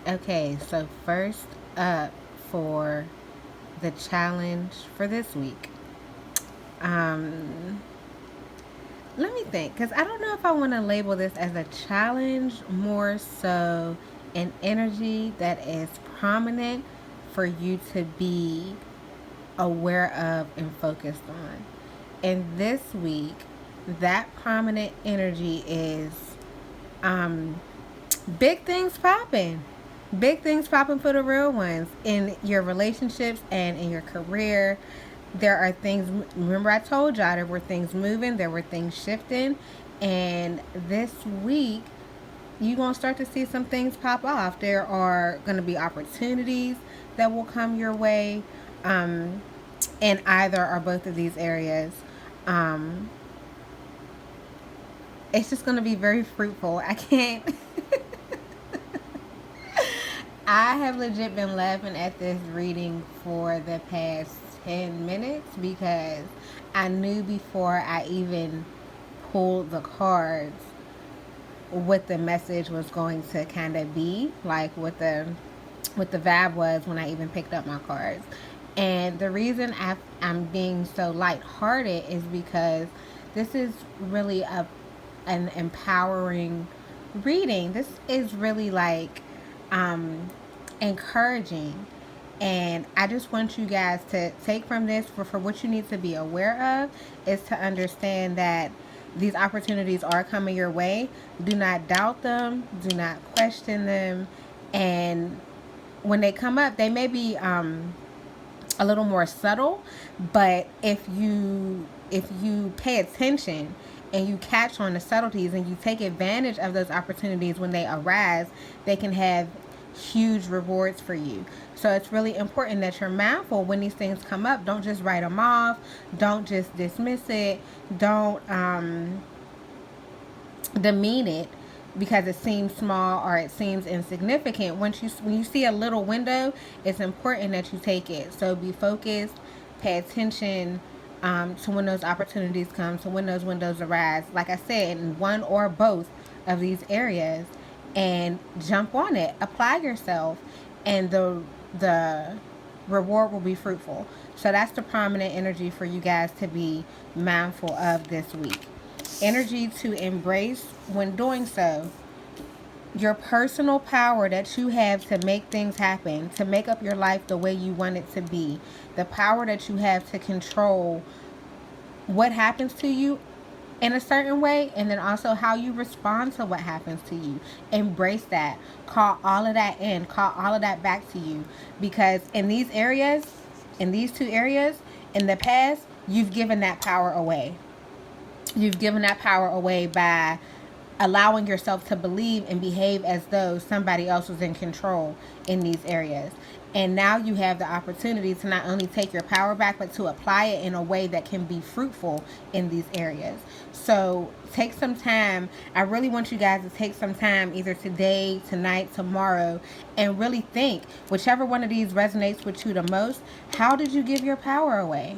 Okay, so first up for the challenge for this week. Um, Let me think, because I don't know if I want to label this as a challenge, more so an energy that is prominent for you to be aware of and focused on. And this week, that prominent energy is um, big things popping. Big things popping for the real ones in your relationships and in your career. There are things, remember I told y'all there were things moving, there were things shifting. And this week, you're going to start to see some things pop off. There are going to be opportunities that will come your way um, in either or both of these areas. Um, it's just going to be very fruitful. I can't. I have legit been laughing at this reading for the past 10 minutes because I knew before I even pulled the cards what the message was going to kind of be, like what the vibe was when I even picked up my cards. And the reason I'm being so lighthearted is because this is really an empowering reading. This is really like um, encouraging. And I just want you guys to take from this for what you need to be aware of is to understand that these opportunities are coming your way. Do not doubt them, do not question them. And when they come up, they may be a little more subtle, but if you pay attention and you catch on the subtleties and you take advantage of those opportunities when they arise, they can have huge rewards for you. So it's really important that you're mindful when these things come up. Don't just write them off. Don't just dismiss it. Don't demean it because it seems small or it seems insignificant. When you see a little window, it's important that you take it. So be focused, pay attention to when those opportunities come, to when those windows arise. Like I said, in one or both of these areas, and jump on it. Apply yourself, and the reward will be fruitful. So that's the prominent energy for you guys to be mindful of this week. Energy to embrace when doing so. Your personal power that you have to make things happen, to make up your life the way you want it to be. The power that you have to control what happens to you in a certain way, and then also how you respond to what happens to you. Embrace that. Call all of that in. Call all of that back to you. Because in these areas, in these two areas, in the past, you've given that power away. You've given that power away by allowing yourself to believe and behave as though somebody else was in control in these areas. And now you have the opportunity to not only take your power back, but to apply it in a way that can be fruitful in these areas. So take some time. I really want you guys to take some time, either today, tonight, tomorrow, and really think, whichever one of these resonates with you the most, how did you give your power away?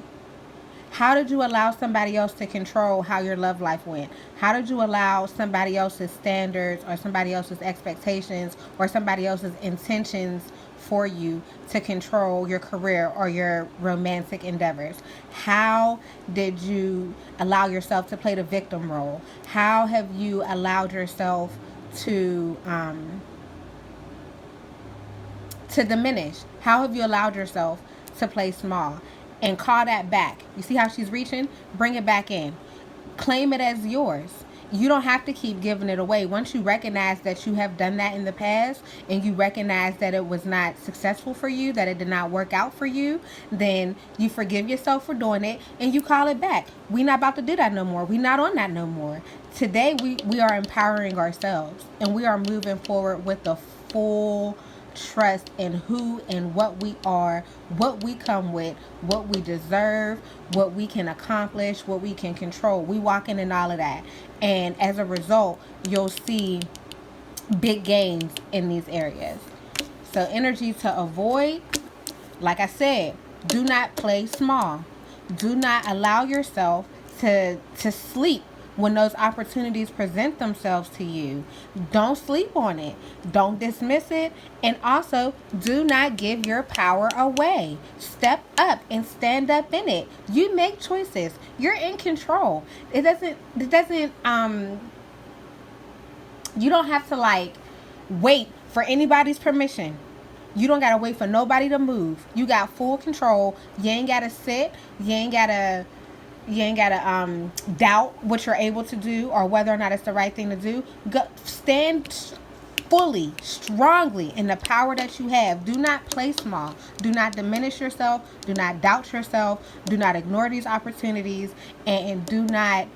How did you allow somebody else to control how your love life went? How did you allow somebody else's standards or somebody else's expectations or somebody else's intentions for you to control your career or your romantic endeavors? How did you allow yourself to play the victim role? How have you allowed yourself to diminish? How have you allowed yourself to play small? And call that back. You see how she's reaching? Bring it back in. Claim it as yours. You don't have to keep giving it away. Once you recognize that you have done that in the past and you recognize that it was not successful for you, that it did not work out for you, then you forgive yourself for doing it and you call it back. We're not about to do that no more. We're not on that no more. Today we are empowering ourselves and we are moving forward with the full trust in who and what we are, what we come with, what we deserve, what we can accomplish, what we can control. We walking in all of that. And as a result, you'll see big gains in these areas. So energy to avoid, like I said, do not play small. Do not allow yourself to sleep when those opportunities present themselves to you. Don't sleep on it. Don't dismiss it. And also, do not give your power away. Step up and stand up in it. You make choices. You're in control. You don't have to like wait for anybody's permission. You don't gotta wait for nobody to move. You got full control. You ain't gotta sit. You ain't gotta doubt what you're able to do or whether or not it's the right thing to do. Stand fully, strongly in the power that you have. Do not play small. Do not diminish yourself. Do not doubt yourself. Do not ignore these opportunities, and do not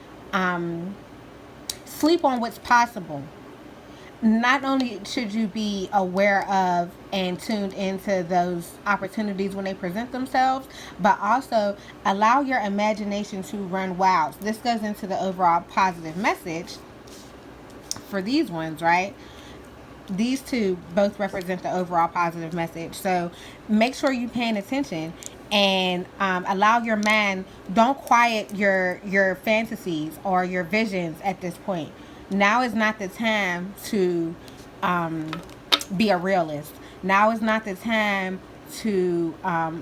sleep on what's possible. Not only should you be aware of and tuned into those opportunities when they present themselves, but also allow your imagination to run wild. This goes into the overall positive message for these ones, right? These two both represent the overall positive message. So make sure you're paying attention and allow your mind. Don't quiet your fantasies or your visions at this point. Now is not the time to be a realist. Now is not the time to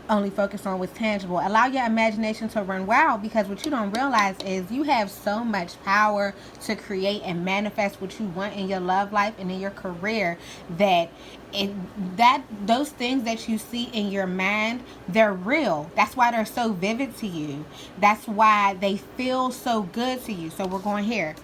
only focus on what's tangible. Allow your imagination to run wild, because what you don't realize is you have so much power to create and manifest what you want in your love life and in your career, that those things that you see in your mind, they're real. That's why they're so vivid to you. That's why they feel so good to you. So we're going here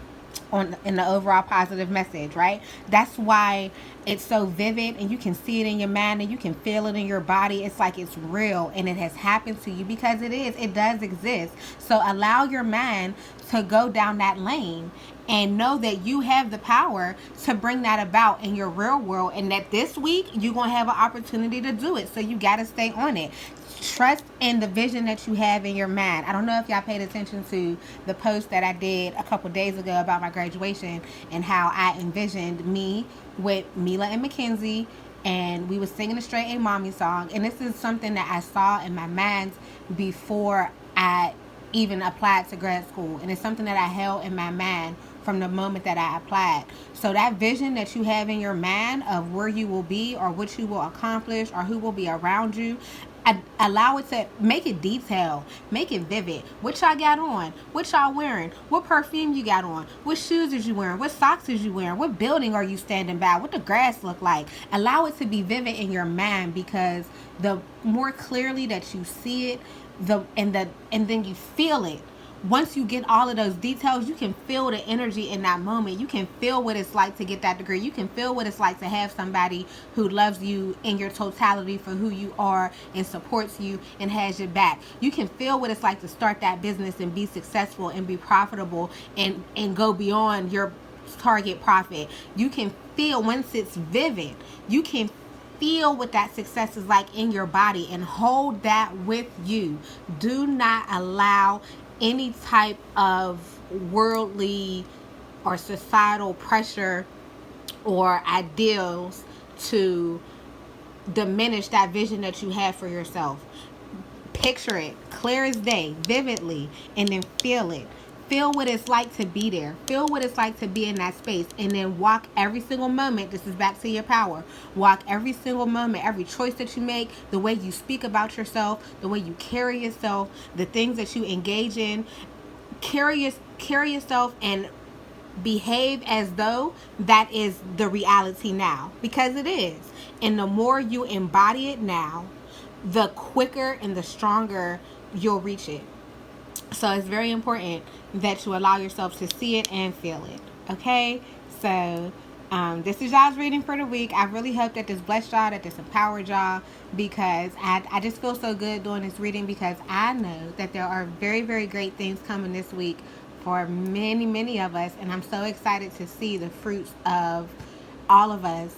in the overall positive message, right? That's why it's so vivid, and you can see it in your mind and you can feel it in your body. It's like it's real and it has happened to you, because it does exist. So allow your mind to go down that lane and know that you have the power to bring that about in your real world, and that this week you're going to have an opportunity to do it. So you got to stay on it. Trust in the vision that you have in your mind. I don't know if y'all paid attention to the post that I did a couple days ago about my graduation and how I envisioned me with Mila and Mackenzie, and we were singing a Straight A Mommy song. And this is something that I saw in my mind before I even applied to grad school, and it's something that I held in my mind from the moment that I applied. So that vision that you have in your mind of where you will be or what you will accomplish or who will be around you, allow it to make it detailed, make it vivid. What y'all got on? What y'all wearing? What perfume you got on? What shoes is you wearing? What socks is you wearing? What building are you standing by? What the grass look like? Allow it to be vivid in your mind, because the more clearly that you see it, and then you feel it. Once you get all of those details, you can feel the energy in that moment. You can feel what it's like to get that degree. You can feel what it's like to have somebody who loves you in your totality for who you are and supports you and has your back. You can feel what it's like to start that business and be successful and be profitable and go beyond your target profit. You can feel, once it's vivid, you can feel what that success is like in your body, and hold that with you. Do not allow any type of worldly or societal pressure or ideals to diminish that vision that you have for yourself. Picture it clear as day, vividly, and then feel it. Feel what it's like to be there. Feel what it's like to be in that space. And then walk every single moment. This is back to your power. Walk every single moment, every choice that you make, the way you speak about yourself, the way you carry yourself, the things that you engage in. Carry yourself and behave as though that is the reality now. Because it is. And the more you embody it now, the quicker and the stronger you'll reach it. So it's very important that you allow yourself to see it and feel it. Okay? So this is y'all's reading for the week. I really hope that this blessed y'all, that this empowered y'all, because I just feel so good doing this reading, because I know that there are very, very great things coming this week for many, many of us. And I'm so excited to see the fruits of all of us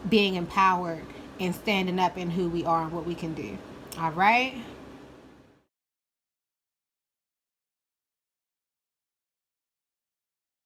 being empowered and standing up in who we are and what we can do. All right?